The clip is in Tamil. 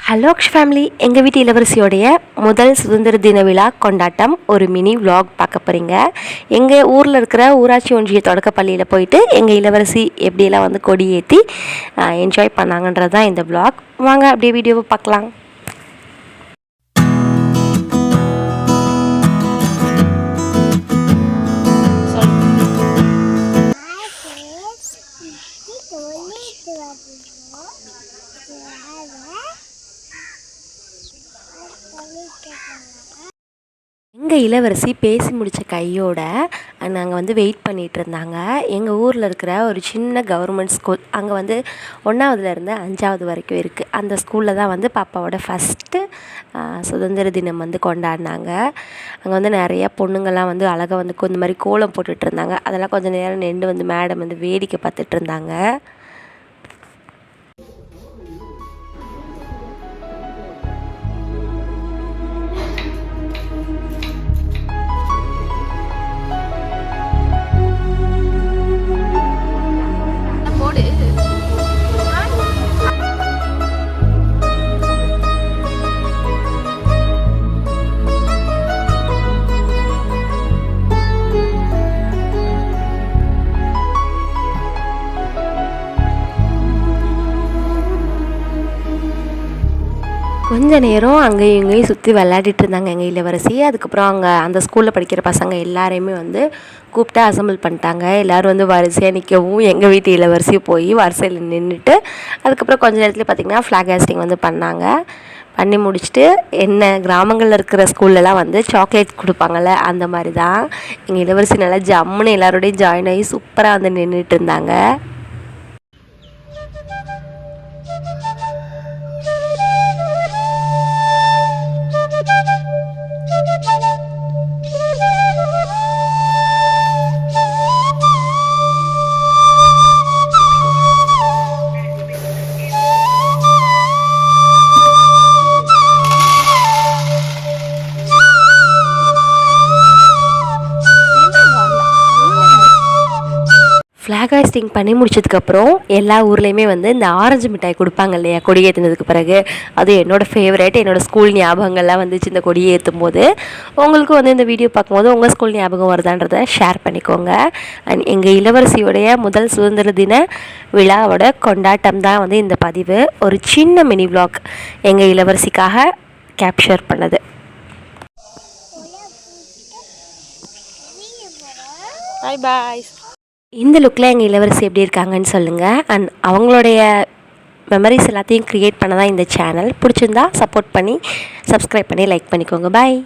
ஹலோ ஃபேமிலி, எங்கள் வீட்டு இளவரசியோடைய முதல் சுதந்திர தின விழா கொண்டாட்டம் ஒரு மினி விலாக் பார்க்க போகிறீங்க. எங்கள் ஊரில் இருக்கிற ஊராட்சி ஒன்றிய தொடக்கப்பள்ளியில் போயிட்டு எங்கள் இளவரசி எப்படியெல்லாம் வந்து கொடி ஏற்றி என்ஜாய் பண்ணாங்கன்றது தான் இந்த விலாக். வாங்க அப்படியே வீடியோவை பார்க்கலாம். எங்கள் இளவரசி பேசி முடித்த கையோட நாங்கள் வந்து வெயிட் பண்ணிகிட்டு இருந்தாங்க. எங்கள் ஊரில் இருக்கிற ஒரு சின்ன கவர்மெண்ட் ஸ்கூல், அங்கே வந்து 1ஆவதுலேருந்து 5ஆவது வரைக்கும் இருக்குது. அந்த ஸ்கூலில் தான் வந்து பாப்பாவோட ஃபஸ்ட்டு சுதந்திர தினம் வந்து கொண்டாடினாங்க. அங்கே வந்து நிறைய பொண்ணுங்கள்லாம் வந்து அழகாக வந்து இந்த மாதிரி கோலம் போட்டுட்டு இருந்தாங்க. அதெல்லாம் கொஞ்சம் நேரம் நின்று வந்து மேடம் வந்து வேடிக்கை பார்த்துட்டு இருந்தாங்க. கொஞ்ச நேரம் அங்கேயும் இங்கேயும் சுற்றி விளையாடிட்டு இருந்தாங்க எங்கள் இளவரசி. அதுக்கப்புறம் அங்கே அந்த ஸ்கூலில் படிக்கிற பசங்க எல்லாரையுமே வந்து கூப்பிட்டு அசம்பிள் பண்ணிட்டாங்க. எல்லோரும் வந்து வரிசையாக நிற்கவும் எங்கள் வீட்டு இளவரசி போய் வரிசையில் நின்றுட்டு அதுக்கப்புறம் கொஞ்சம் நேரத்தில் பார்த்திங்கன்னா ஃப்ளாக் ஹாஸ்டிங் வந்து பண்ணி முடிச்சுட்டு, என்ன கிராமங்களில் இருக்கிற ஸ்கூல்லலாம் வந்து சாக்லேட் கொடுப்பாங்கள்ல, அந்த மாதிரி தான் எங்கள் இளவரசி நல்லா ஜம்முன்னு எல்லாரோடையும் ஜாயின் ஆகி சூப்பராக வந்து நின்றுட்டு இருந்தாங்க. ஃப்ளாக் ஹாஸ்டிங் பண்ணி முடிச்சதுக்கப்புறம் எல்லா ஊர்லேயுமே வந்து இந்த ஆரஞ்சு மிட்டாய் கொடுப்பாங்க இல்லையா கொடி ஏற்றினதுக்கு பிறகு. அது என்னோடய ஃபேவரேட். என்னோடய ஸ்கூல் ஞாபகங்கள்லாம் வந்துச்சு இந்த கொடியை ஏற்றும் போது. உங்களுக்கும் வந்து இந்த வீடியோ பார்க்கும்போது உங்கள் ஸ்கூல் ஞாபகம் வருதான்றதை ஷேர் பண்ணிக்கோங்க. அண்ட் எங்கள் இளவரசியோடைய முதல் சுதந்திர தின விழாவோட கொண்டாட்டம் தான் வந்து இந்த பதிவு. ஒரு சின்ன மினி விலாக் எங்கள் இளவரசிக்காக கேப்சர் பண்ணது. பாய் பாய். இந்த லுக்கில் எங்கள் இளவரசி எப்படி இருக்காங்கன்னு சொல்லுங்கள். அண்ட் அவங்களுடைய மெமரிஸ் எல்லாத்தையும் க்ரியேட் பண்ண தான் இந்த சேனல். பிடிச்சிருந்தா சப்போர்ட் பண்ணி சப்ஸ்கிரைப் பண்ணி லைக் பண்ணிக்கோங்க. பாய்.